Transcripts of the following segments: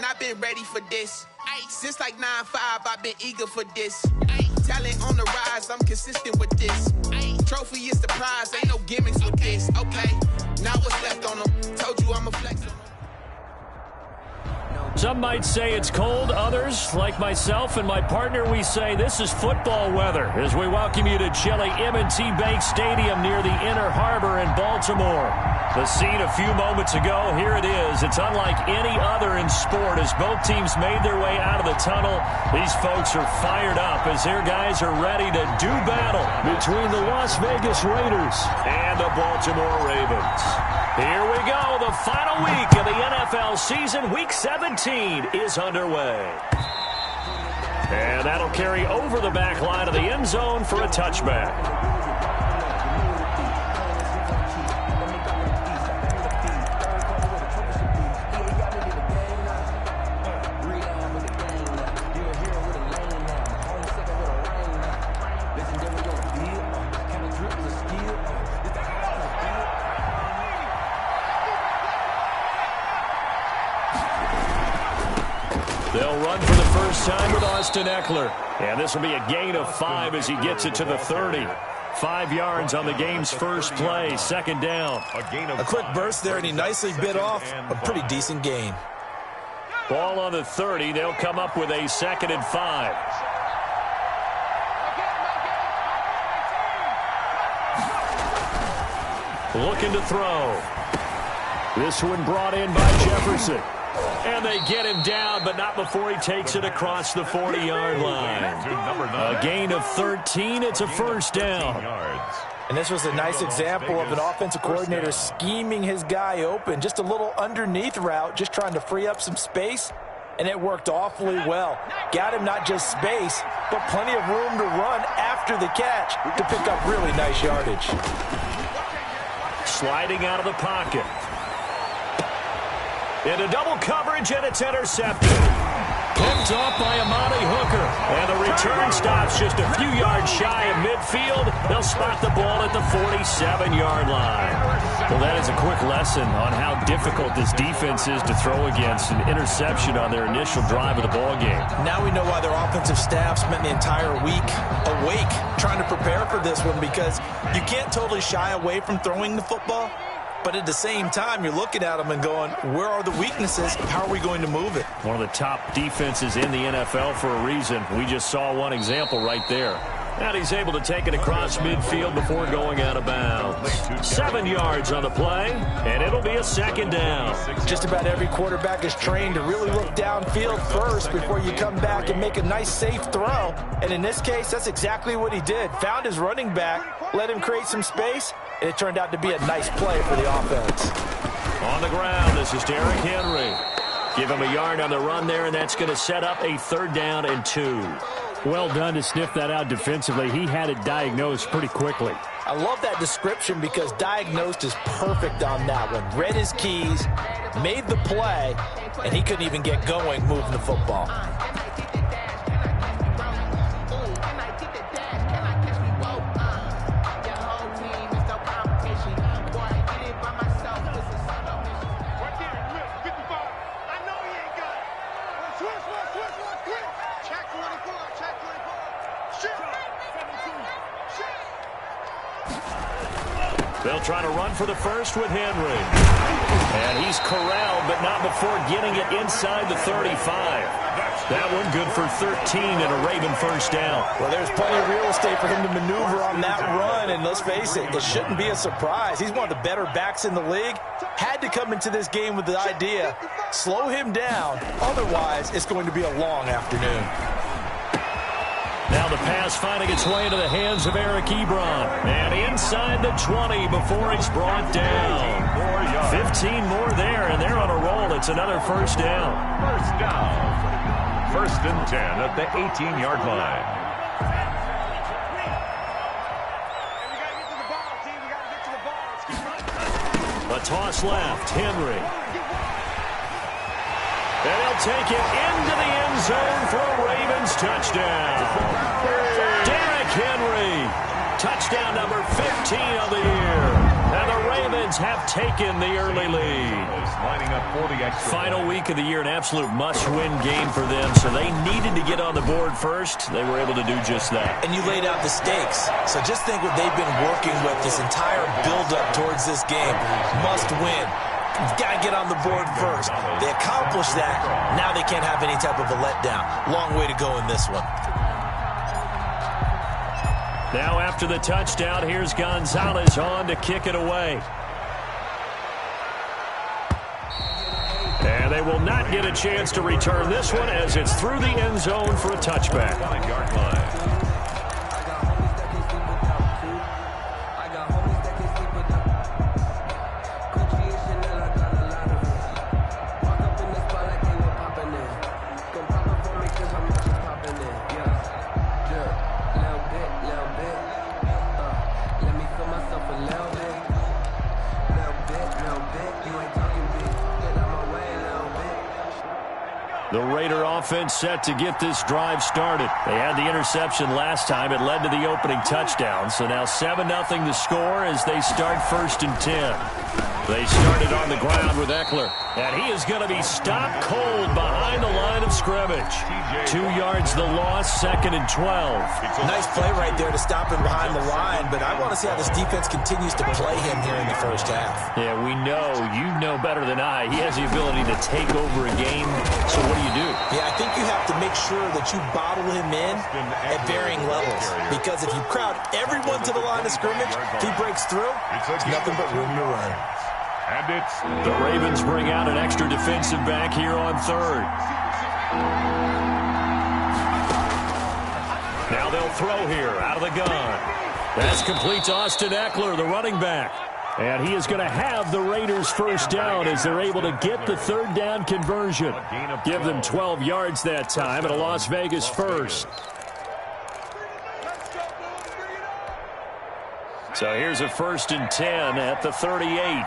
burn, I've been ready for this. Since like 9-5, I've been eager for this. Talent on the rise, I'm consistent with this. Trophy is the prize, ain't no gimmicks with this. Okay, now what's left on them? Told you I'm a flex on them. Some might say it's cold. Others, like myself and my partner, we say this is football weather as we welcome you to chilly M&T Bank Stadium near the Inner Harbor in Baltimore. The scene a few moments ago, here it is. It's unlike any other in sport as both teams made their way out of the tunnel. These folks are fired up as their guys are ready to do battle between the Las Vegas Raiders and the Baltimore Ravens. Here we go. The final week of the NFL season, Week 17, is underway. And that'll carry over the back line of the end zone for a touchback. They'll run for the first time with Austin Eckler. And this will be a gain of 5 as he gets it to the 30. 5 yards on the game's first play, second down. A quick burst there, and he nicely bit off a pretty decent gain. Ball on the 30. They'll come up with a 2nd and 5. Looking to throw. This one brought in by Jefferson. And they get him down, but not before he takes it across the 40-yard line. A gain of 13. It's a first down. And this was a nice example of an offensive coordinator scheming his guy open. Just a little underneath route, just trying to free up some space, and it worked awfully well. Got him not just space, but plenty of room to run after the catch to pick up really nice yardage. Sliding out of the pocket. Into double coverage, and it's intercepted. Picked off by Amani Hooker. And the return stops just a few yards shy of midfield. They'll spot the ball at the 47-yard line. Well, that is a quick lesson on how difficult this defense is to throw against. An interception on their initial drive of the ballgame. Now we know why their offensive staff spent the entire week awake trying to prepare for this one, because you can't totally shy away from throwing the football. But at the same time, you're looking at them and going, where are the weaknesses? How are we going to move it? One of the top defenses in the NFL for a reason. We just saw one example right there. And he's able to take it across midfield before going out of bounds. 7 yards on the play, and it'll be a second down. Just about every quarterback is trained to really look downfield first before you come back and make a nice, safe throw. And in this case, that's exactly what he did. Found his running back, let him create some space, and it turned out to be a nice play for the offense. On the ground, this is Derrick Henry. Give him a yard on the run there, and that's going to set up a 3rd down and 2. Well done to sniff that out defensively. He had it diagnosed pretty quickly. I love that description because diagnosed is perfect on that one. Read his keys, made the play, and he couldn't even get going moving the football. They'll try to run for the first with Henry. And he's corralled, but not before getting it inside the 35. That one good for 13 and a Raven first down. Well, there's plenty of real estate for him to maneuver on that run, and let's face it, it shouldn't be a surprise. He's one of the better backs in the league. Had to come into this game with the idea, slow him down, otherwise it's going to be a long afternoon. Now the pass finding its way into the hands of Eric Ebron. And inside the 20 before he's brought down. 15 more there, and they're on a roll. It's another first down. First down. 1st and 10 at the 18-yard line. A toss left. Henry. And he'll take it into the end zone for a Ravens touchdown. Derrick Henry, touchdown number 15 of the year. And the Ravens have taken the early lead. Lining up for the extra Final week of the year, an absolute must-win game for them, so they needed to get on the board first. They were able to do just that. And you laid out the stakes. So just think what they've been working with this entire build-up towards this game. Must win. You've got to get on the board first. They accomplished that. Now they can't have any type of a letdown. Long way to go in this one. Now after the touchdown, here's Gonzalez on to kick it away. And they will not get a chance to return this one as it's through the end zone for a touchback. 9-yard line. The Raider offense set to get this drive started. They had the interception last time. It led to the opening touchdown. So now 7-0 the score as they start 1st and 10. They started on the ground with Eckler. And he is going to be stopped cold behind the line of scrimmage. 2 yards the loss, 2nd and 12. Nice play right there to stop him behind the line, but I want to see how this defense continues to play him here in the first half. Yeah, we know. You know better than I. He has the ability to take over a game. So what do? Yeah, I think you have to make sure that you bottle him in at varying levels. Because if you crowd everyone to the line of scrimmage, if he breaks through, it's nothing but room to run. And it's the Ravens bring out an extra defensive back here on 3rd. Now they'll throw here out of the gun. That's complete to Austin Eckler, the running back. And he is going to have the Raiders first down as they're able to get the 3rd down conversion. Give them 12 yards that time and a Las Vegas first. So here's a 1st and 10 at the 38.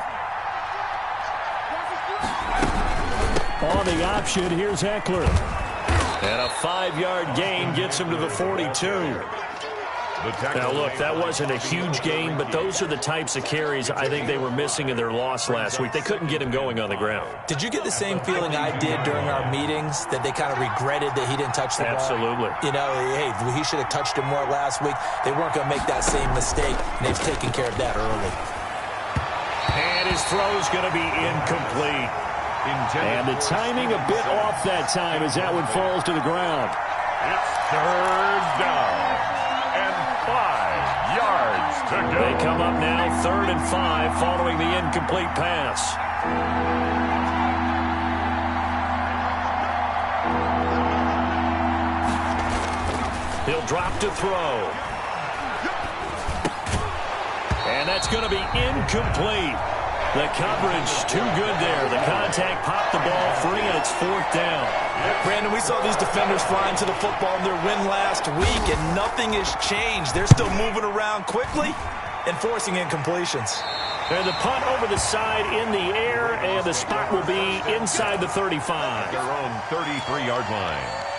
On the option, here's Eckler. And a 5-yard gain gets him to the 42. Now, look, that wasn't a huge gain, but those are the types of carries I think they were missing in their loss last week. They couldn't get him going on the ground. Did you get the same feeling I did during our meetings, that they kind of regretted that he didn't touch the ball? Absolutely. You know, hey, he should have touched him more last week. They weren't going to make that same mistake, and they've taken care of that early. And his throw's going to be incomplete. And the timing a bit off that time as that one falls to the ground. It's 3rd down. 5 yards to go. They come up now 3rd and 5 following the incomplete pass. He'll drop to throw. And that's going to be incomplete. The coverage too good there. The contact popped the ball free, and it's 4th down. Brandon, we saw these defenders flying to the football in their win last week, and nothing has changed. They're still moving around quickly and forcing incompletions. And the punt over the side in the air, and the spot will be inside the 35. Their own 33-yard line.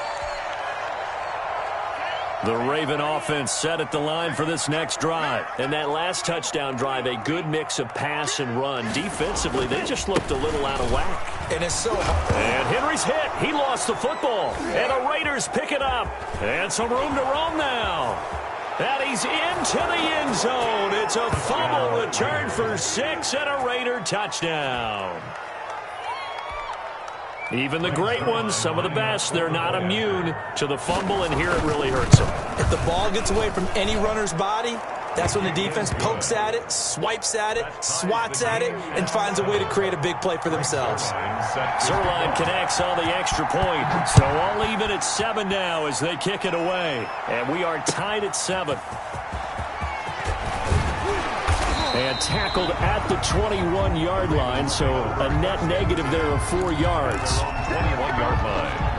The Raven offense set at the line for this next drive. And that last touchdown drive, a good mix of pass and run. Defensively, they just looked a little out of whack. And it's so... And Henry's hit. He lost the football. And the Raiders pick it up. And some room to roam now. And he's into the end zone. It's a fumble return for 6 and a Raider touchdown. Even the great ones, some of the best, they're not immune to the fumble, and here it really hurts them. If the ball gets away from any runner's body, that's when the defense pokes at it, swipes at it, swats at it, and finds a way to create a big play for themselves. Zerline connects on the extra point. So all even at 7 now as they kick it away. And we are tied at 7. And tackled at the 21-yard line, so a net negative there of 4 yards. 21-yard line.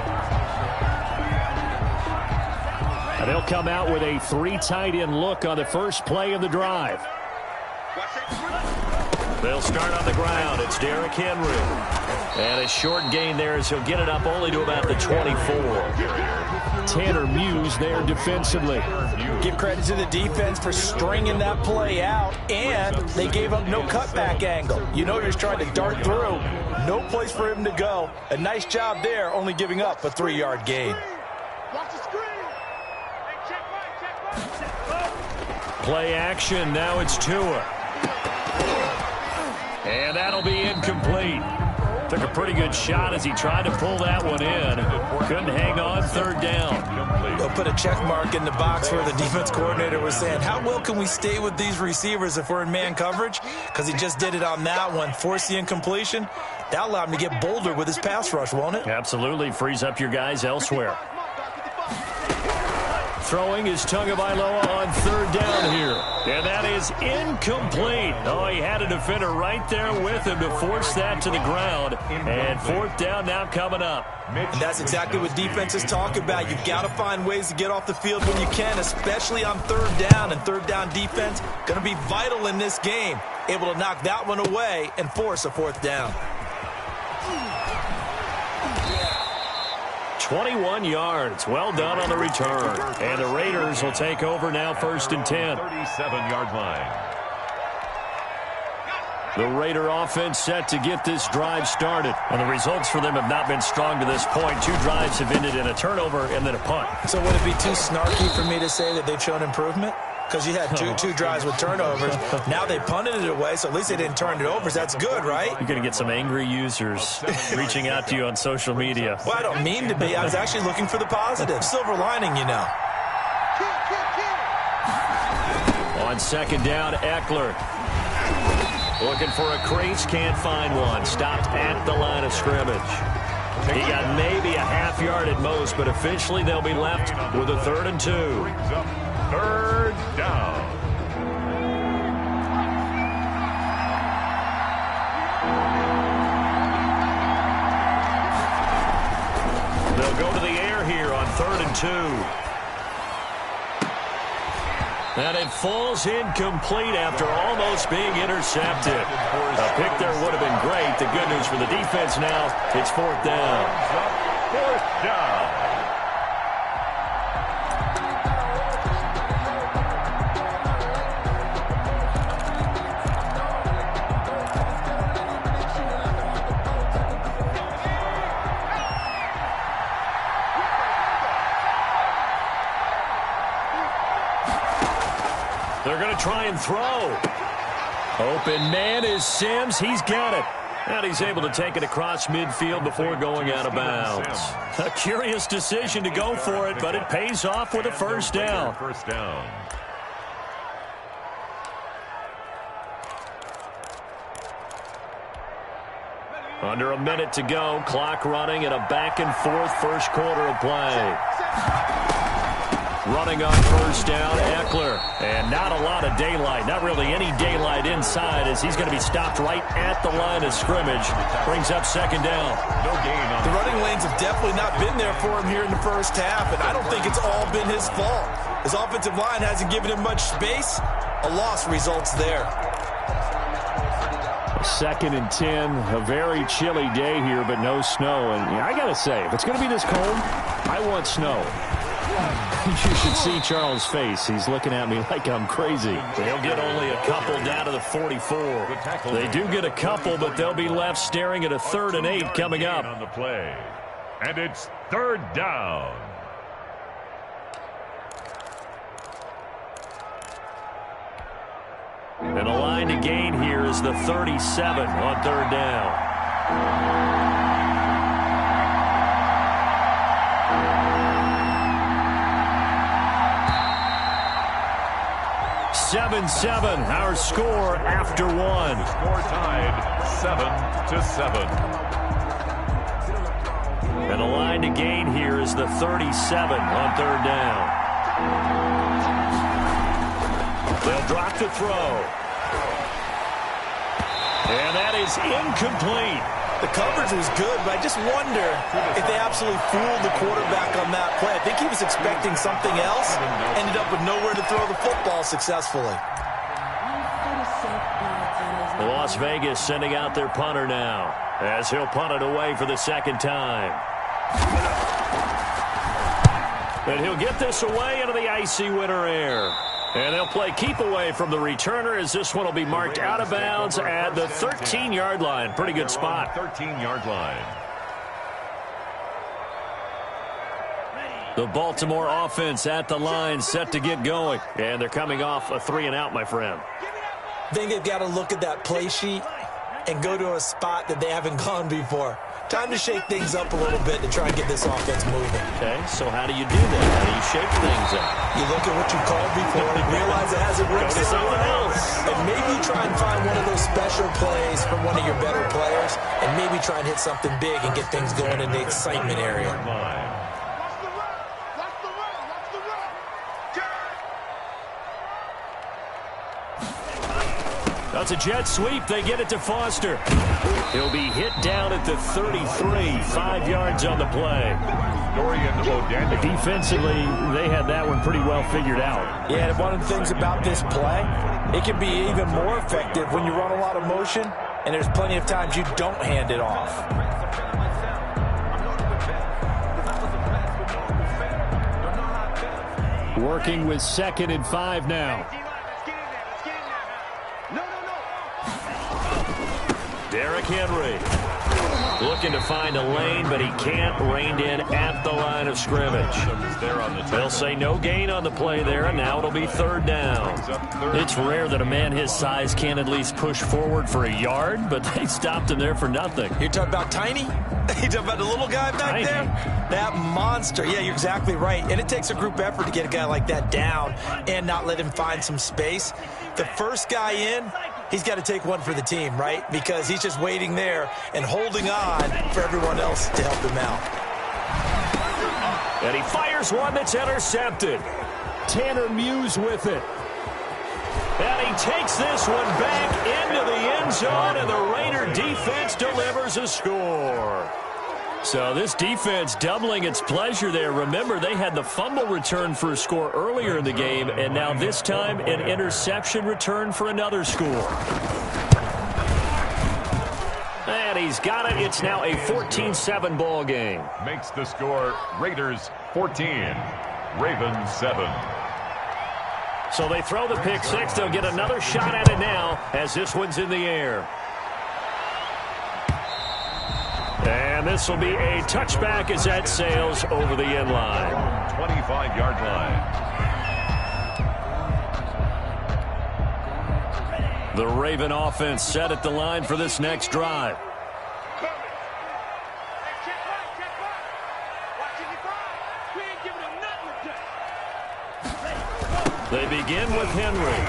And they'll come out with a 3 tight end look on the first play of the drive. They'll start on the ground. It's Derrick Henry. And a short gain there as he'll get it up only to about the 24. Tanner Muse there defensively. Give credit to the defense for stringing that play out, and they gave up no cutback angle. You know you're just trying to dart through. No place for him to go. A nice job there, only giving up a 3-yard gain. Play action, now it's Tua. And that'll be incomplete. Took a pretty good shot as he tried to pull that one in. Couldn't hang on, 3rd down. They'll put a check mark in the box where the defense coordinator was saying, how well can we stay with these receivers if we're in man coverage? Because he just did it on that one, forced the incompletion. That'll allow him to get bolder with his pass rush, won't it? Absolutely, frees up your guys elsewhere. Throwing is Tagovailoa on 3rd down here. And that is incomplete. Oh, he had a defender right there with him to force that to the ground. And 4th down now coming up. And that's exactly what defenses talk about. You've got to find ways to get off the field when you can, especially on 3rd down. And 3rd down defense going to be vital in this game. Able to knock that one away and force a 4th down. 21 yards. Well done on the return. And the Raiders will take over now 1st and 10. 37-yard line. The Raider offense set to get this drive started. And the results for them have not been strong to this point. 2 drives have ended in a turnover and then a punt. So would it be too snarky for me to say that they've shown improvement? Because you had two drives with turnovers. Now they punted it away, so at least they didn't turn it over. So that's good, right? You're going to get some angry users reaching out to you on social media. Well, I don't mean to be. I was actually looking for the positive. Silver lining, you know. On 2nd down, Eckler. Looking for a crease, can't find one. Stopped at the line of scrimmage. He got maybe a half yard at most, but officially they'll be left with a 3rd and 2. 3rd down. They'll go to the air here on 3rd and 2. And it falls incomplete after almost being intercepted. A pick there would have been great. The good news for the defense now, it's 4th down. 4th down. They're going to try and throw. Open man is Sims. He's got it. And he's able to take it across midfield before going out of bounds. A curious decision to go for it, but it pays off with a 1st down. 1st down. Under a minute to go. Clock running and a back-and-forth 1st quarter of play. Running on 1st down, Eckler. And not a lot of daylight. Not really any daylight inside as he's going to be stopped right at the line of scrimmage. Brings up 2nd down. No gain on the running lanes have definitely not been there for him here in the 1st half, and I don't think it's all been his fault. His offensive line hasn't given him much space. A loss results there. 2nd and 10. A very chilly day here, but no snow. And I got to say, if it's going to be this cold, I want snow. You should see Charles' face. He's looking at me like I'm crazy. They'll get only a couple down to the 44. They do get a couple, but they'll be left staring at a 3rd and 8 coming up. On the play. And it's 3rd down. And a line to gain here is the 37 on 3rd down. 7-7, our score after 1. Score tied 7-7. And a line to gain here is the 37 on 3rd down. They'll drop the throw. And that is incomplete. The coverage was good, but I just wonder if they absolutely fooled the quarterback on that play. I think he was expecting something else, ended up with nowhere to throw the football successfully. Las Vegas sending out their punter now, as he'll punt it away for the second time. And he'll get this away into the icy winter air. And they'll play keep away from the returner, as this one will be marked out of bounds at the 13-yard line. Pretty good spot. 13-yard line. The Baltimore offense at the line, set to get going. And they're coming off a 3-and-out, my friend. I think they've got to look at that play sheet and go to a spot that they haven't gone before. Time to shake things up a little bit to try and get this offense moving. Okay, so how do you do that? How do you shake things up? You look at what you called before and realize it hasn't worked Go to something else. And maybe you try and find one of those special plays from one of your better players, and maybe try and hit something big and get things going in the excitement area. That's a jet sweep. They get it to Foster. He'll be hit down at the 33, 5 yards on the play. Defensively, they had that one pretty well figured out. Yeah, and one of the things about this play, it can be even more effective when you run a lot of motion, and there's plenty of times you don't hand it off. Working with 2nd and 5 now. Derrick Henry looking to find a lane, but he can't. Reined in at the line of scrimmage. They'll say no gain on the play there, and now it'll be 3rd down. It's rare that a man his size can at least push forward for a yard, but they stopped him there for nothing. You're talking about Tiny? You're talking about the little guy back there? That monster. Yeah, you're exactly right. And it takes a group effort to get a guy like that down and not let him find some space. The first guy in, he's got to take one for the team, right? Because he's just waiting there and holding on for everyone else to help him out. And he fires one that's intercepted. Tanner Muse with it. And he takes this one back into the end zone, and the Raider defense delivers a score. So this defense doubling its pleasure there. Remember, they had the fumble return for a score earlier in the game, and now this time an interception return for another score. And he's got it. It's now a 14-7 ball game. Makes the score Raiders 14, Ravens 7. So they throw the pick six. They'll get another shot at it now as this one's in the air. And this will be a touchback as that sails over the end line. 25-yard line. The Raven offense set at the line for this next drive. They begin with Henry.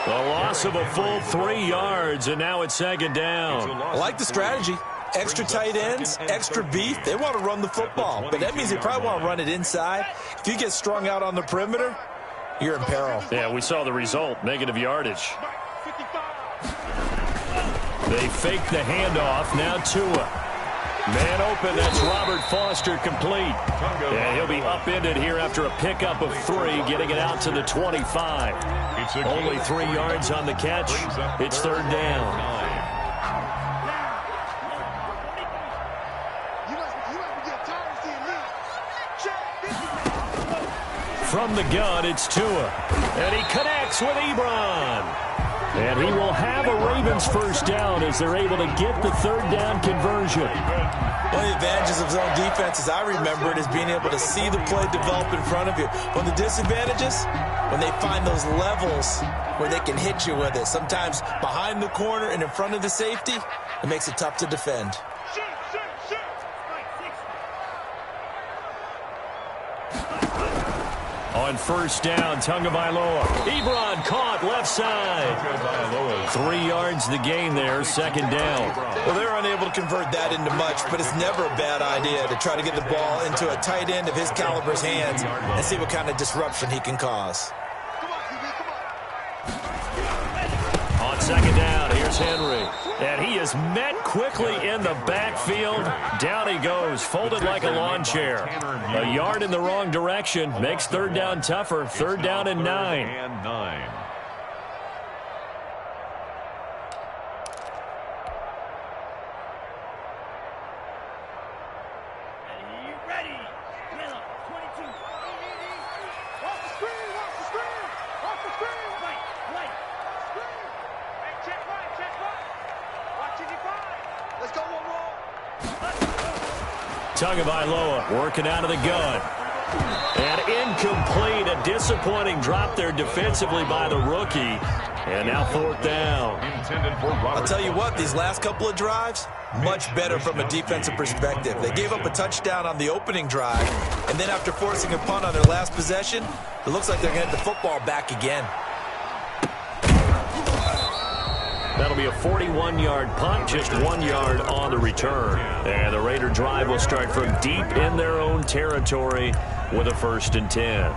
The loss of a full 3 yards, and now it's 2nd down. I like the strategy. Extra tight ends, extra beef. They want to run the football, but that means they probably want to run it inside. If you get strung out on the perimeter, you're in peril. Yeah, we saw the result, negative yardage. They fake the handoff. Now Tua. Man open, that's Robert Foster complete. And he'll be upended here after a pickup of 3, getting it out to the 25. Only 3 yards on the catch. It's 3rd down. From the gun, it's Tua. And he connects with Ebron. And he will have a Ravens first down as they're able to get the 3rd down conversion. One of the advantages of zone defense, as I remember it, is being able to see the play develop in front of you. One of the disadvantages, when they find those levels where they can hit you with it, sometimes behind the corner and in front of the safety, it makes it tough to defend. On first down, Tagovailoa. Ebron caught left side. 3 yards the gain there, 2nd down. Well, they're unable to convert that into much, but it's never a bad idea to try to get the ball into a tight end of his caliber's hands and see what kind of disruption he can cause. On 2nd down, here's Henry. And he is met quickly in the backfield. Down he goes, folded like a lawn chair. A yard in the wrong direction makes 3rd down tougher. 3rd down and 9. Tagovailoa working out of the gun. And incomplete. A disappointing drop there defensively by the rookie. And now 4th down. I'll tell you what, these last couple of drives, much better from a defensive perspective. They gave up a touchdown on the opening drive, and then after forcing a punt on their last possession, it looks like they're going to get the football back again. That'll be a 41-yard punt, just 1 yard on the return. And the Raider drive will start from deep in their own territory with a 1st and 10.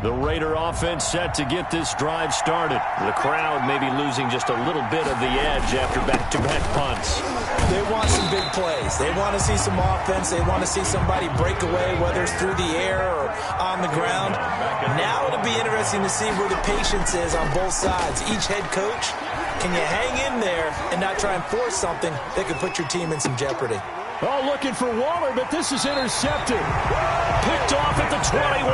The Raider offense set to get this drive started. The crowd may be losing just a little bit of the edge after back-to-back punts. They want some big plays. They want to see some offense. They want to see somebody break away, whether it's through the air or on the ground. Now it'll be interesting to see where the patience is on both sides. Each head coach, can you hang in there and not try and force something that could put your team in some jeopardy? Oh, looking for Waller, but this is intercepted. Picked off at the 21.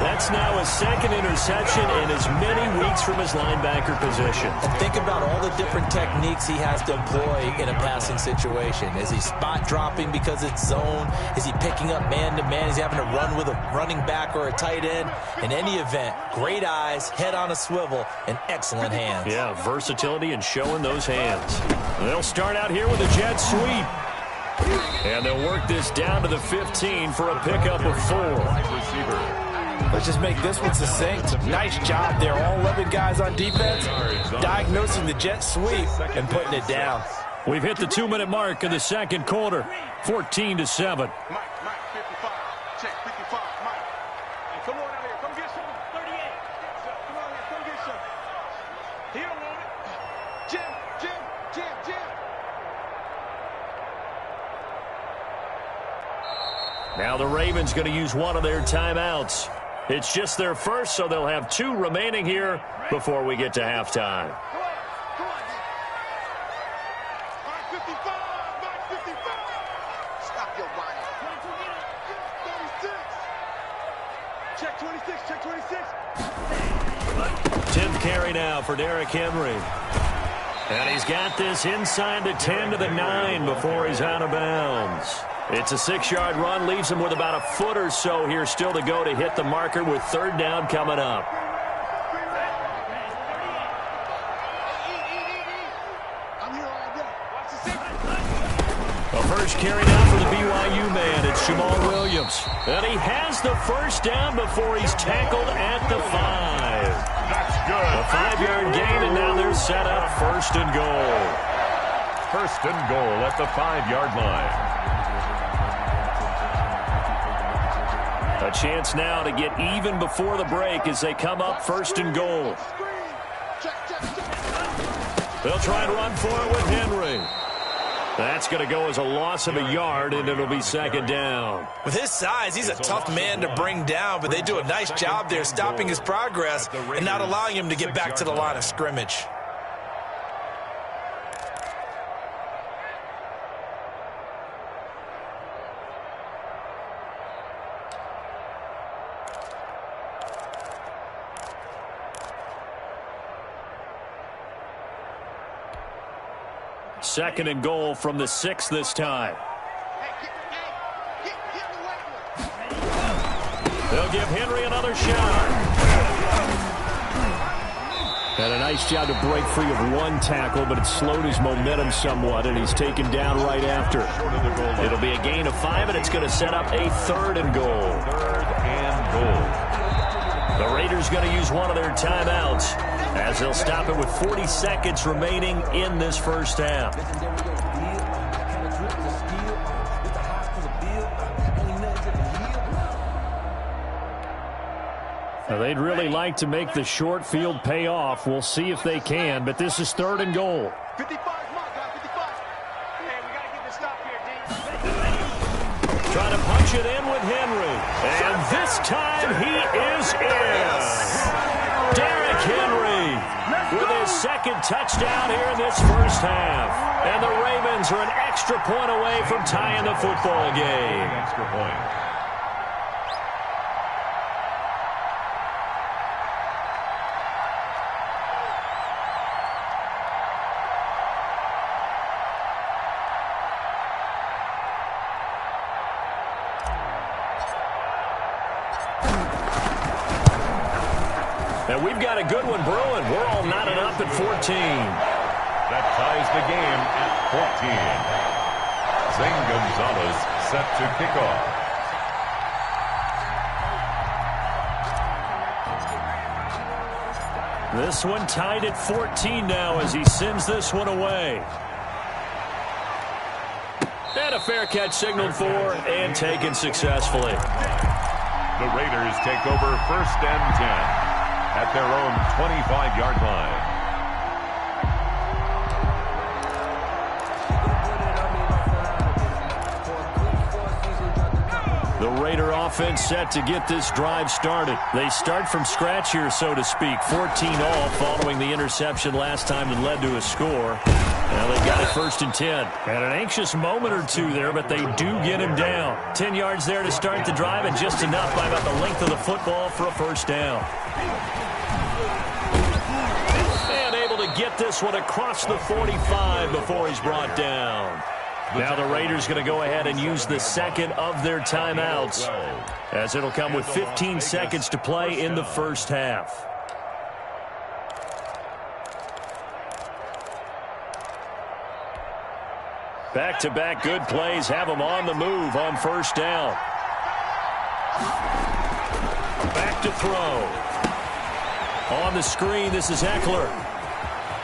That's now his 2nd interception in as many weeks from his linebacker position. And think about all the different techniques he has to employ in a passing situation. Is he spot dropping because it's zone? Is he picking up man-to-man? Is he having to run with a running back or a tight end? In any event, great eyes, head on a swivel, and excellent hands. Yeah, versatility and showing those hands. They'll start out here with a jet sweep. And they'll work this down to the 15 for a pickup of 4. Let's just make this one succinct. Nice job there. All 11 guys on defense diagnosing the jet sweep and putting it down. We've hit the 2-minute mark of the 2nd quarter. 14-7. Mike, 55. Check, 55. Mike. Hey, come on out here. Come get some. 38. Come on here. Come get some. He don't want it. Jim. Now the Ravens going to use one of their timeouts. It's just their first, so they'll have 2 remaining here before we get to halftime. Come on. Mike 55. Mike 55. Stop your whining. 36. Check 26. Check 26. 10th carry now for Derrick Henry. And he's got this inside the 10 to the 9 before he's out of bounds. It's a 6-yard run, leaves him with about a foot or so here still to go to hit the marker with 3rd down coming up. A first carry now for the BYU man. It's Jamal Williams. And he has the 1st down before he's tackled at the 5. That's good. A 5-yard gain, and now they're set up 1st and goal. 1st and goal at the 5-yard line. A chance now to get even before the break as they come up 1st and goal. They'll try and run for it with Henry. That's going to go as a loss of a yard, and it'll be 2nd down. With his size, he's a tough man to bring down, but they do a nice job there stopping his progress and not allowing him to get back to the line of scrimmage. Second and goal from the 6 this time. They'll give Henry another shot. And a nice job to break free of one tackle, but it slowed his momentum somewhat, and he's taken down right after. It'll be a gain of 5, and it's going to set up a 3rd and goal. 3rd and goal. The Raiders going to use one of their timeouts as they'll stop it with 40 seconds remaining in this 1st half. Now, they'd really like to make the short field pay off. We'll see if they can, but this is 3rd and goal. 55, come on, guys, 55. Hey, we got to get this stop here, D. Trying to punch it in with Henry. And this time he is in. Derrick Henry with his 2nd touchdown here in this 1st half. And the Ravens are an extra point away from tying the football game. Extra point. got a good one brewing. We're all knotted up at 14. That ties the game at 14. Zane Gonzalez set to kick off. This one tied at 14 now as he sends this one away. And a fair catch signaled for and taken successfully. The Raiders take over 1st and 10 at their own 25-yard line. The Raider offense set to get this drive started. They start from scratch here, so to speak. 14-all following the interception last time that led to a score. Now they've got it 1st and 10. And an anxious moment or two there, but they do get him down. 10 yards there to start the drive, and just enough by about the length of the football for a 1st down. And able to get this one across the 45 before he's brought down. Now the Raiders going to go ahead and use the second of their timeouts, as it'll come with 15 seconds to play in the 1st half. Back-to-back good plays have them on the move on 1st down. Back to throw. On the screen, this is Eckler.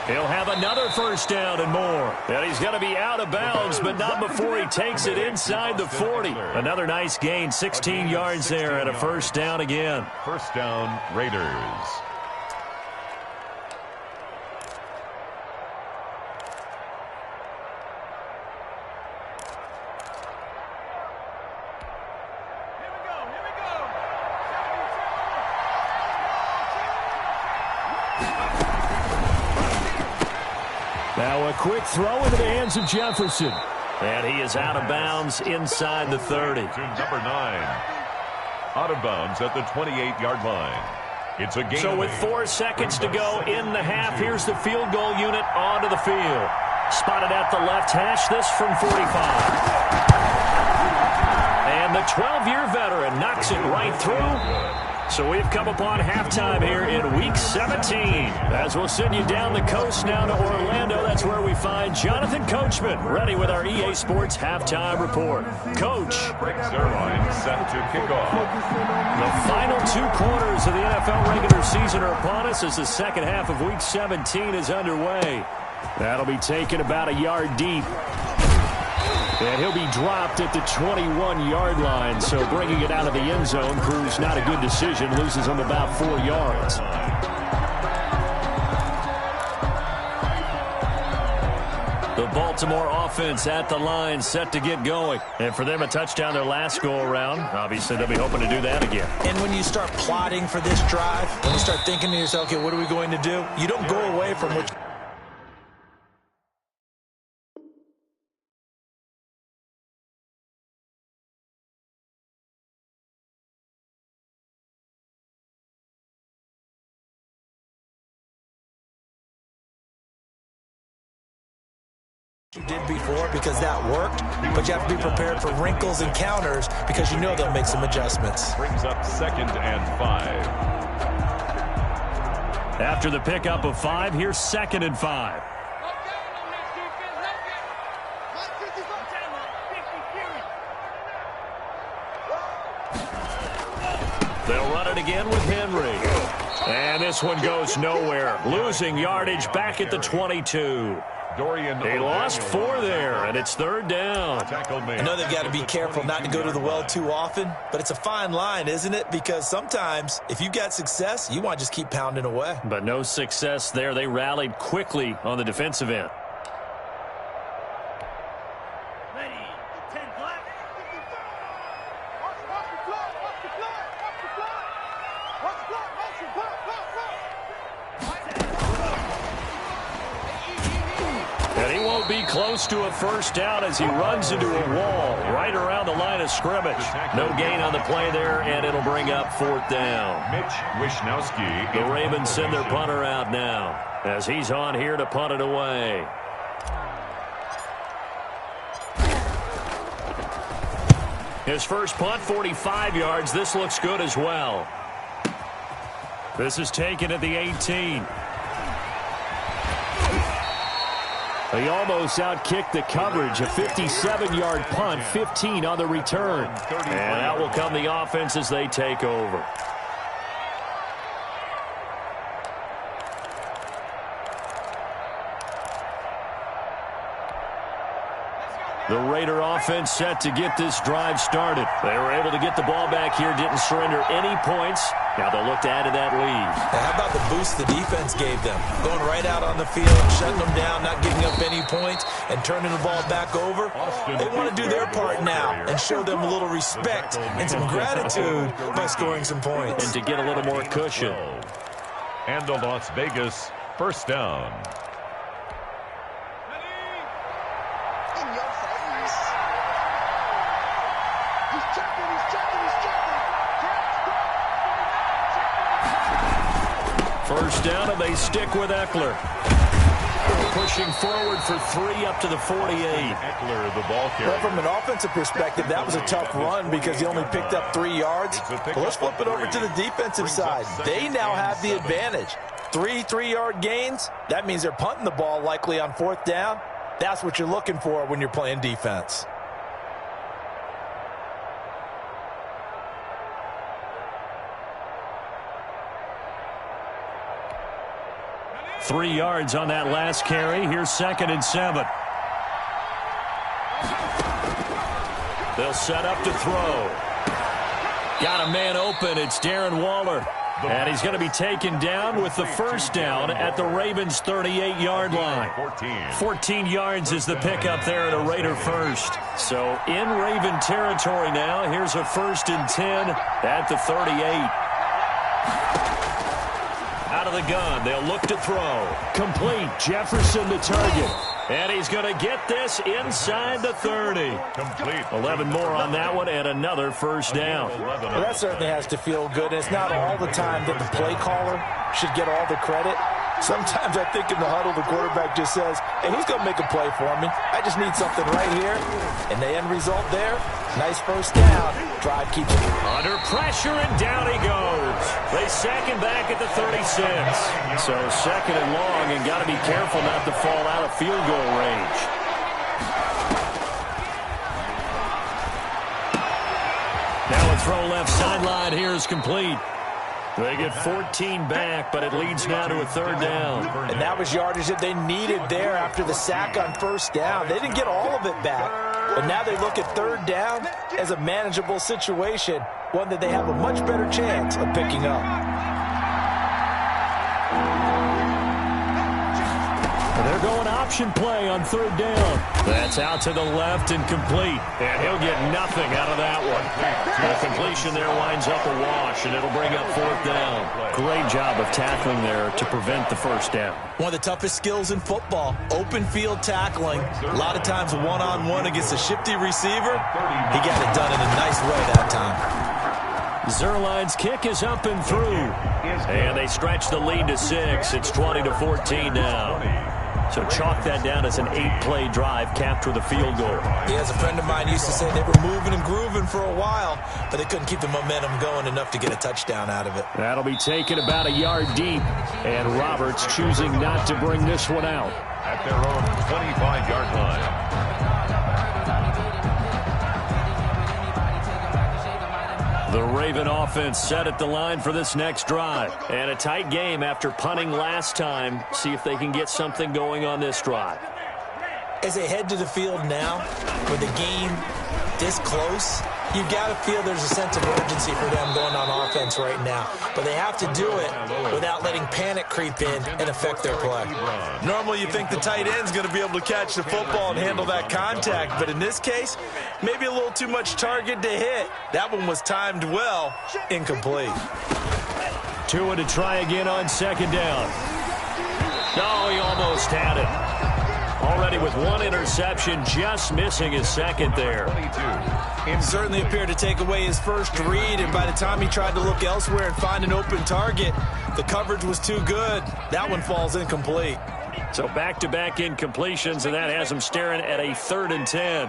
He'll have another 1st down and more. And he's going to be out of bounds, but not before he takes it inside the 40. Another nice gain, 16 yards there and a 1st down again. 1st down, Raiders. Now a quick throw into the hands of Jefferson. And he is out of bounds inside the 30. To number 9. Out of bounds at the 28-yard line. It's a gain. So with 4 seconds to go in the half, here's the field goal unit onto the field. Spotted at the left hash, this from 45. And the 12-year veteran knocks it right through. So we've come upon halftime here in Week 17. As we'll send you down the coast now to Orlando, that's where we find Jonathan Coachman, ready with our EA Sports Halftime Report. Coach. Rick Zerline set to kick off. The final 2 quarters of the NFL regular season are upon us as the second half of Week 17 is underway. That'll be taken about a yard deep. And he'll be dropped at the 21-yard line, so bringing it out of the end zone proves not a good decision, loses him about 4 yards. The Baltimore offense at the line set to get going. And for them, a touchdown their last go-around. Obviously, they'll be hoping to do that again. And when you start plotting for this drive, when you start thinking to yourself, okay, what are we going to do? You don't go away from what you did before, because that worked, but you have to be prepared for wrinkles and counters because you know they'll make some adjustments. Brings up 2nd and 5. After the pickup of 5, here's 2nd and 5. They'll run it again with Henry. And this one goes nowhere. Losing yardage back at the 22. They lost 4 there, and it's 3rd down. I know they've got to be careful not to go to the well too often, but it's a fine line, isn't it? Because sometimes, if you got success, you want to just keep pounding away. But no success there. They rallied quickly on the defensive end. Be close to a 1st down as he runs into a wall right around the line of scrimmage. No gain on the play there, and it'll bring up 4th down. Mitch Wishnowski. The Ravens send their punter out now as he's on here to punt it away. His first punt, 45 yards. This looks good as well. This is taken at the 18. He almost outkicked the coverage. A 57-yard punt, 15 on the return. And out will come the offense as they take over. The Raider offense set to get this drive started. They were able to get the ball back here, didn't surrender any points. Now they'll look to add to that lead. Now how about the boost the defense gave them? Going right out on the field, shutting them down, not giving up any points, and turning the ball back over. They want to do their part now and show them a little respect and some gratitude by scoring some points. And to get a little more cushion. And the Las Vegas first down. First down, and they stick with Eckler. Pushing forward for 3 up to the 48. Eckler, the ball carrier. Well, from an offensive perspective, that was a tough run because he only picked up 3 yards. But let's flip it over to the defensive side. They now have the advantage. 3 3-yard gains. That means they're punting the ball likely on 4th down. That's what you're looking for when you're playing defense. Three yards on that last carry. Here's 2nd and 7. They'll set up to throw. Got a man open. It's Darren Waller. And he's going to be taken down with the first down at the Ravens' 38-yard line. 14 yards is the pickup there at a Raider first. So in Raven territory now. Here's a 1st and 10 at the 38. Out of the gun, they'll look to throw. Complete. Jefferson the target. And he's going to get this inside the 30. Complete. 11 more on that one and another first down. Well, that certainly has to feel good. It's not all the time that the play caller should get all the credit. Sometimes I think in the huddle, the quarterback just says, hey, who's going to make a play for me? I just need something right here. And the end result there, nice first down. Drive keeps it. Under pressure, and down he goes. They sack him back at the 36. So 2nd and long, and got to be careful not to fall out of field goal range. Now a throw left sideline here is complete. They get 14 back, but it leads now to a 3rd down. And that was yardage that they needed there after the sack on 1st down. They didn't get all of it back, but now they look at 3rd down as a manageable situation, one that they have a much better chance of picking up. They're going option play on 3rd down. That's out to the left and complete. And he'll get nothing out of that one. The completion there winds up a wash, and it'll bring up 4th down. Great job of tackling there to prevent the first down. One of the toughest skills in football, open field tackling. A lot of times one-on-one against a shifty receiver. He got it done in a nice way that time. Zerline's kick is up and through. And they stretch the lead to 6. It's 20-14 now. So chalk that down as an 8-play drive capped with a field goal. Yeah, as a friend of mine used to say, they were moving and grooving for a while, but they couldn't keep the momentum going enough to get a touchdown out of it. That'll be taken about a yard deep, and Roberts choosing not to bring this one out. At their own 25-yard line. The Raven offense set at the line for this next drive. And a tight game after punting last time. See if they can get something going on this drive. As they head to the field now, with the game this close, you've got to feel there's a sense of urgency for them going on offense right now. But they have to do it without letting panic creep in and affect their play. Normally you think the tight end's going to be able to catch the football and handle that contact. But in this case, maybe a little too much target to hit. That one was timed well, incomplete. Tua to try again on 2nd down. No, he almost had it. Already with 1 interception, just missing his 2nd there. It certainly appeared to take away his first read, and by the time he tried to look elsewhere and find an open target, the coverage was too good. That one falls incomplete. So back-to-back incompletions, and that has him staring at a 3rd and 10.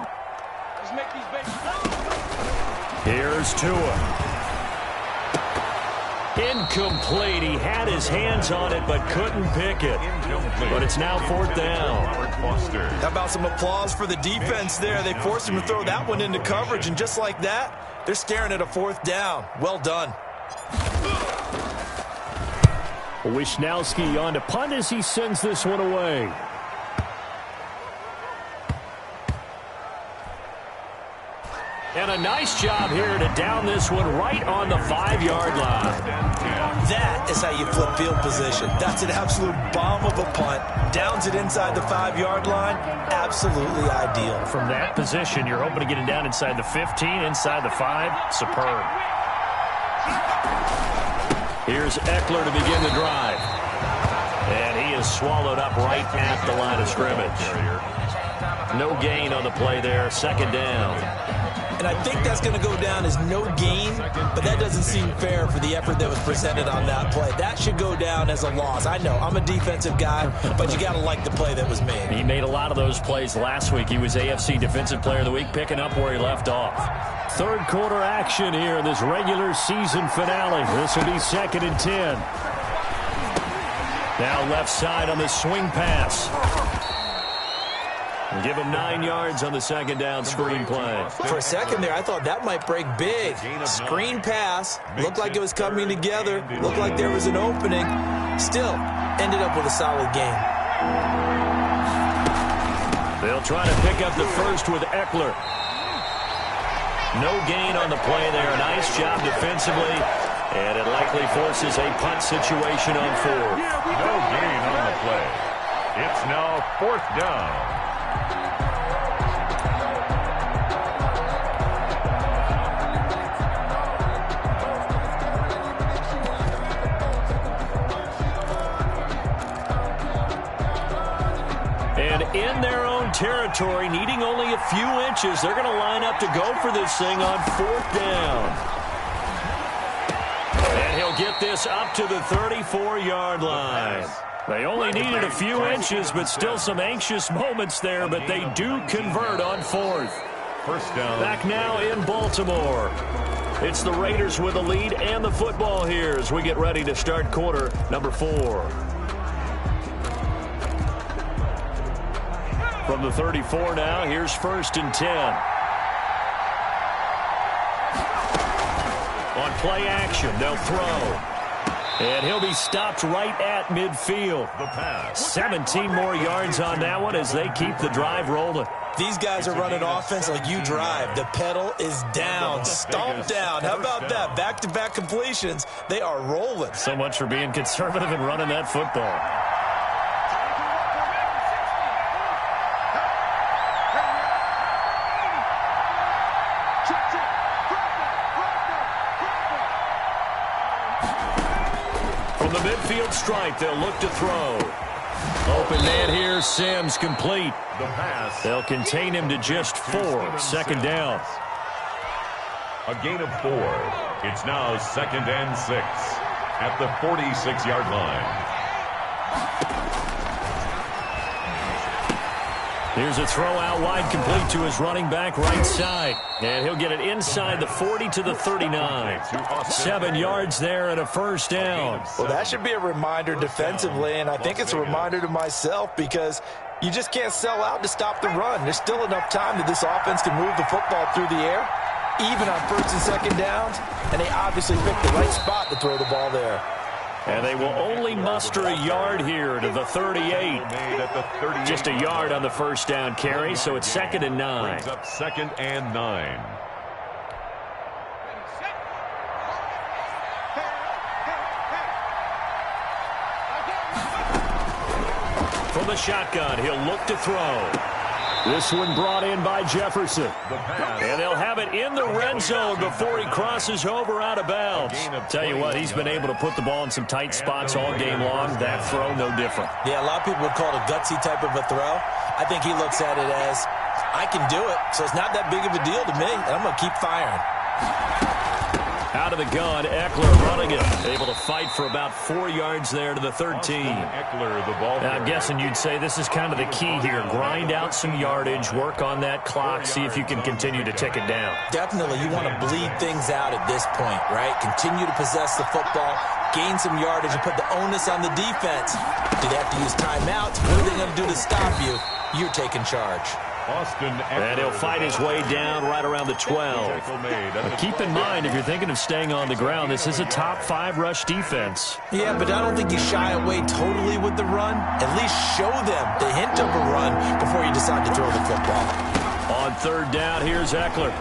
Here's Tua. Incomplete. He had his hands on it but couldn't pick it. But it's now 4th down. How about some applause for the defense there? They forced him to throw that one into coverage, and just like that, they're staring at a 4th down. Well done. Wisnowski on to punt as he sends this one away. And a nice job here to down this one right on the 5-yard line. That is how you flip field position. That's an absolute bomb of a punt. Downs it inside the 5-yard line. Absolutely ideal. From that position, you're hoping to get it down inside the 15, inside the 5. Superb. Here's Eckler to begin the drive. And he is swallowed up right at the line of scrimmage. No gain on the play there. 2nd down. And I think that's going to go down as no gain, but that doesn't seem fair for the effort that was presented on that play. That should go down as a loss. I know, I'm a defensive guy, but you got to like the play that was made. He made a lot of those plays last week. He was AFC Defensive Player of the Week, picking up where he left off. 3rd quarter action here in this regular season finale. This will be 2nd and 10. Now left side on the swing pass. Give him 9 yards on the 2nd down screen play. For a second there, I thought that might break big. Screen pass. Looked like it was coming together. Looked like there was an opening. Still, ended up with a solid game. They'll try to pick up the first with Eckler. No gain on the play there. Nice job defensively. And it likely forces a punt situation on 4th. No gain on the play. It's now 4th down. And in their own territory, needing only a few inches, they're going to line up to go for this thing on 4th down. And he'll get this up to the 34-yard line. They only needed a few inches, but still some anxious moments there, but they do convert on 4th. 1st down. Back now in Baltimore. It's the Raiders with the lead and the football here as we get ready to start quarter number 4. From the 34 now, here's 1st and 10. On play action, they'll throw. And he'll be stopped right at midfield. The pass. 17 more yards on that one as they keep the drive rolling. These guys are running offense like you drive. The pedal is down, stomped down. How about that? Back-to-back completions. They are rolling. So much for being conservative and running that football. From the midfield stripe, they'll look to throw. Open man here, Sims complete. The pass. They'll contain him to just 4. 2nd down. A gain of 4. It's now 2nd and 6 at the 46-yard line. Here's a throw out wide, complete to his running back right side. And he'll get it inside the 40 to the 39. 7 yards there and a 1st down. Well, that should be a reminder defensively, and I think it's a reminder to myself because you just can't sell out to stop the run. There's still enough time that this offense can move the football through the air, even on 1st and 2nd downs, and they obviously picked the right spot to throw the ball there. And they will only muster a yard here to the 38. Just a yard on the 1st down carry, so it's 2nd and 9. Brings up 2nd and 9. From the shotgun, he'll look to throw. This one brought in by Jefferson. And they'll have it in the red zone before he crosses over out of bounds. Tell you what, he's been able to put the ball in some tight spots all game long. That throw, no different. Yeah, a lot of people would call it a gutsy type of a throw. I think he looks at it as, I can do it, so it's not that big of a deal to me, and I'm going to keep firing. Out of the gun, Eckler running it. Able to fight for about 4 yards there to the 13. Eckler, the ball. I'm guessing you'd say this is kind of the key here. Grind out some yardage, work on that clock, see if you can continue to tick it down. Definitely, you want to bleed things out at this point, right? Continue to possess the football, gain some yardage, and put the onus on the defense. Do they have to use timeouts? What are they going to do to stop you? You're taking charge. And he'll fight his way down right around the 12. But keep in mind, if you're thinking of staying on the ground, this is a top 5 rush defense. Yeah, but I don't think you shy away totally with the run. At least show them the hint of a run before you decide to throw the football. On 3rd down, here's Eckler.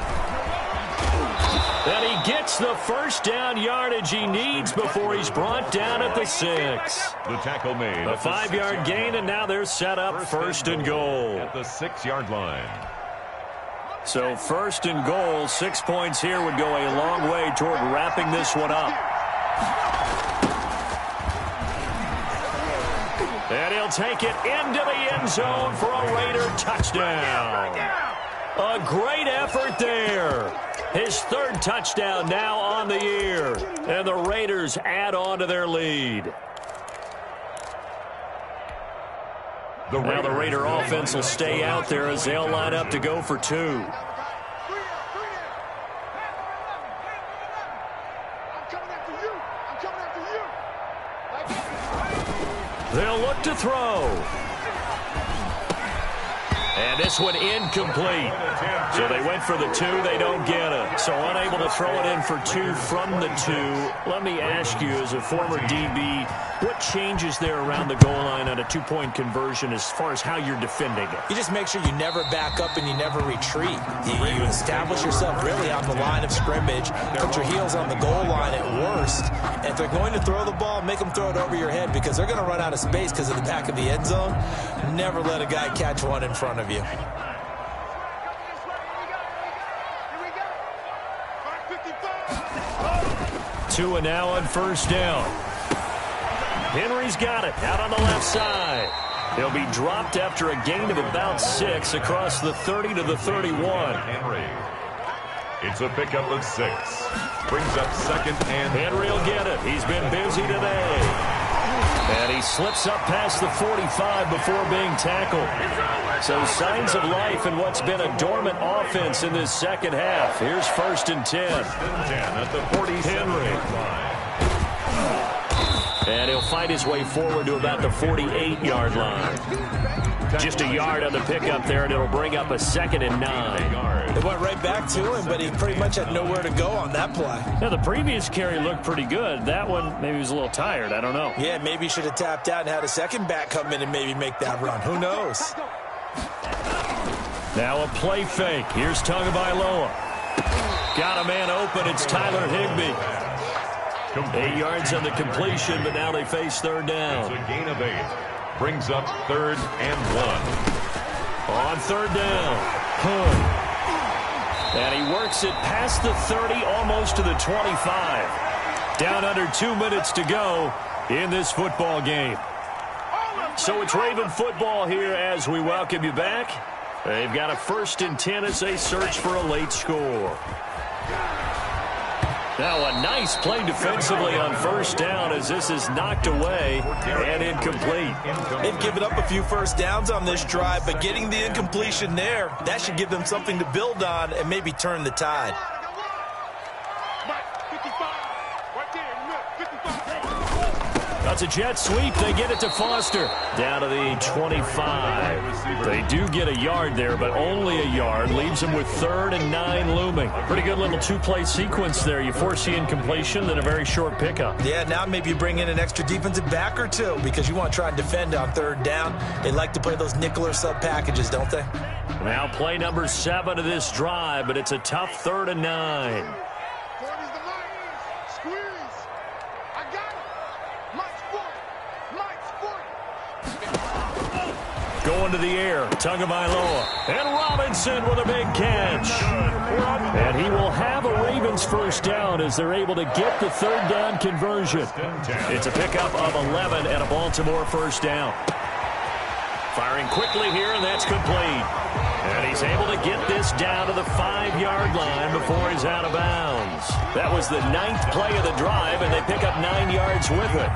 And he gets the first down yardage he needs before he's brought down at the 6. The tackle made. A 5-yard gain, and now they're set up 1st and goal. At the 6-yard line. So 1st and goal, 6 points here would go a long way toward wrapping this one up. And he'll take it into the end zone for a Raider touchdown. A great effort there. His 3rd touchdown now on the year. And the Raiders add on to their lead. Now the Raider offense will stay out there as they'll line up to go for 2. I'm coming after you. I'm coming after you. They'll look to throw. And this one incomplete. So they went for the 2. They don't get it. So unable to throw it in for 2 from the 2. Let me ask you, as a former DB, what changes there around the goal line on a 2-point conversion as far as how you're defending it? You just make sure you never back up and you never retreat. You establish yourself really on the line of scrimmage, put your heels on the goal line at worst. And if they're going to throw the ball, make them throw it over your head because they're going to run out of space because of the back of the end zone. Never let a guy catch one in front of you. Tua now on 1st down. Henry's got it out on the left side. He'll be dropped after a gain of about 6 across the 30 to the 31. Henry. It's a pickup of 6. Brings up 2nd and Henry will get it. He's been busy today. And he slips up past the 45 before being tackled. So signs of life in what's been a dormant offense in this 2nd half. Here's 1st and 10. at the 47 line. And he'll fight his way forward to about the 48-yard line. Just a yard on the pickup there, and it'll bring up a 2nd and 9. They went right back to him, but he pretty much had nowhere to go on that play. Now, the previous carry looked pretty good. That one, maybe he was a little tired. I don't know. Yeah, maybe he should have tapped out and had a second back come in and maybe make that run. Who knows? Now a play fake. Here's Tagovailoa. Got a man open. It's Tyler Higbee. 8 yards on the completion, but now they face 3rd down. It's a gain of 8. Brings up 3rd and 1. On 3rd down. Hunt. And he works it past the 30, almost to the 25. Down under 2 minutes to go in this football game. So it's Raven football here as we welcome you back. They've got a 1st and 10 as they search for a late score. Now a nice play defensively on 1st down as this is knocked away and incomplete. They've given up a few 1st downs on this drive, but getting the incompletion there, that should give them something to build on and maybe turn the tide. That's a jet sweep. They get it to Foster. Down to the 25. They do get a yard there, but only a yard. Leaves them with 3rd and 9 looming. Pretty good little 2-play sequence there. You force the incompletion, then a very short pickup. Yeah, now maybe you bring in an extra defensive back or 2 because you want to try and defend on 3rd down. They like to play those nickel or sub packages, don't they? Now play number 7 of this drive, but it's a tough 3rd and 9. Going to the air, Tagovailoa, and Robinson with a big catch. And he will have a Ravens 1st down as they're able to get the 3rd down conversion. It's a pickup of 11 and a Baltimore 1st down. Firing quickly here, and that's complete. And he's able to get this down to the 5-yard line before he's out of bounds. That was the 9th play of the drive, and they pick up 9 yards with it.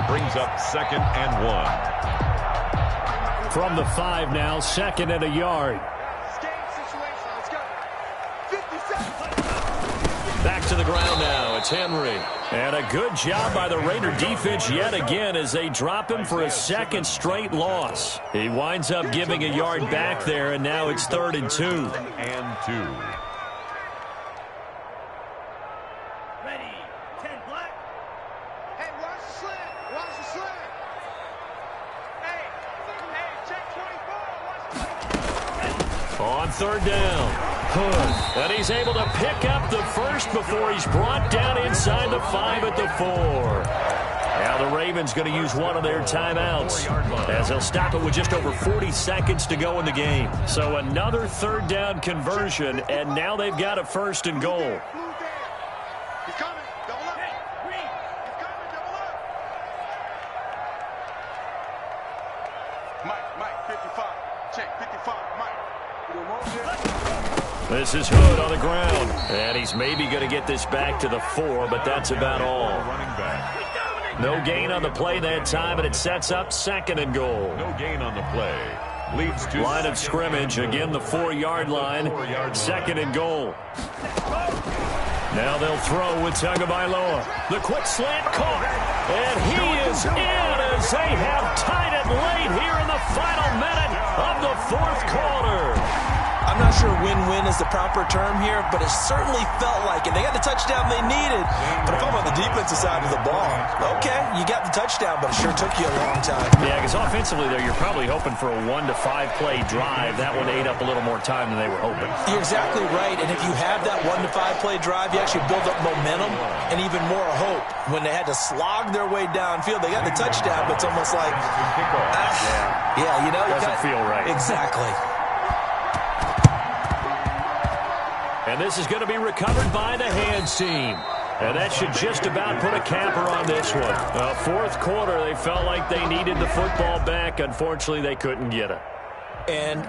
Brings up 2nd and 1. From the 5 now, 2nd and a yard. Back to the ground now. It's Henry. And a good job by the Raider defense yet again as they drop him for a 2nd straight loss. He winds up giving a yard back there, and now it's 3rd and 2. And 2. Ready, 10 black. Hey, watch the slant. Watch the slant. Hey, check 24. On 3rd down. Hood. And he's able to pick up the first before he's brought down inside the 5 at the 4. Now the Ravens going to use one of their timeouts as they'll stop it with just over 40 seconds to go in the game. So another 3rd down conversion, and now they've got a 1st and goal. He's coming. Double up. Hey, Green. He's coming. Double up. Mike, 55. Check, 55. Mike. This is Hood on the ground, and he's maybe going to get this back to the 4, but that's about all. No gain on the play that time, and it sets up 2nd and goal. No gain on the play. Leads to line of scrimmage, again the 4-yard line, 2nd and goal. Now they'll throw with Tagovailoa. The quick slant caught, and he is in as they have tied it late here in the final minute of the 4th quarter. I'm not sure win-win is the proper term here, but it certainly felt like it. They got the touchdown they needed. But if I'm on the defensive side of the ball, okay, you got the touchdown, but it sure took you a long time. Yeah, because offensively there, you're probably hoping for a 1 to 5 play drive. That one ate up a little more time than they were hoping. You're exactly right, and if you have that 1 to 5 play drive, you actually build up momentum and even more hope. When they had to slog their way downfield, they got the touchdown, but it's almost like, yeah, you know. Doesn't feel right. Exactly. And this is going to be recovered by the hands team. And that should just about put a capper on this one. 4th quarter, they felt like they needed the football back. Unfortunately, they couldn't get it. And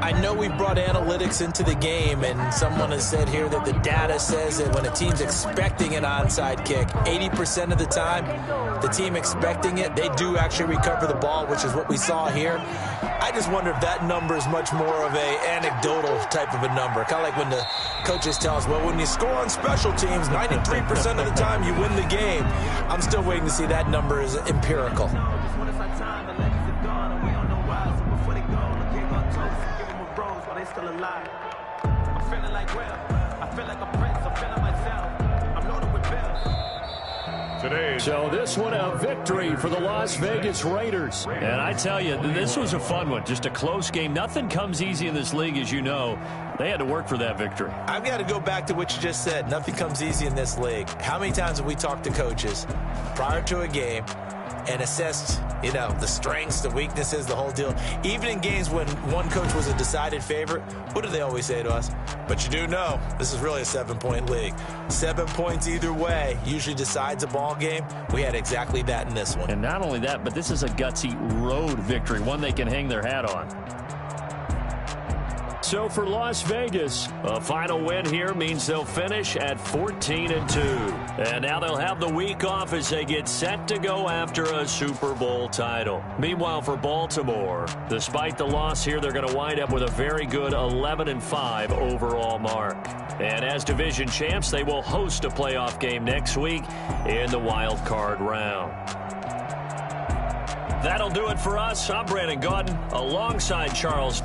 I know we brought analytics into the game, and someone has said here that the data says that when a team's expecting an onside kick, 80% of the time, the team expecting it, they do actually recover the ball, which is what we saw here. I just wonder if that number is much more of a anecdotal type of a number. Kind of like when the coaches tell us, well, when you score on special teams, 93% of the time you win the game. I'm still waiting to see that number is empirical. So this one a victory for the Las Vegas Raiders. And I tell you, this was a fun one. Just a close game. Nothing comes easy in this league, as you know. They had to work for that victory. I've got to go back to what you just said. Nothing comes easy in this league. How many times have we talked to coaches prior to a game and assessed, you know, the strengths, the weaknesses, the whole deal? Even in games when one coach was a decided favorite, what do they always say to us? But you do know, this is really a 7-point league. 7 points either way usually decides a ball game. We had exactly that in this one. And not only that, but this is a gutsy road victory, one they can hang their hat on. So for Las Vegas, a final win here means they'll finish at 14-2. And now they'll have the week off as they get set to go after a Super Bowl title. Meanwhile, for Baltimore, despite the loss here, they're going to wind up with a very good 11-5 overall mark. And as division champs, they will host a playoff game next week in the wild card round. That'll do it for us. I'm Brandon Gaudin alongside Charles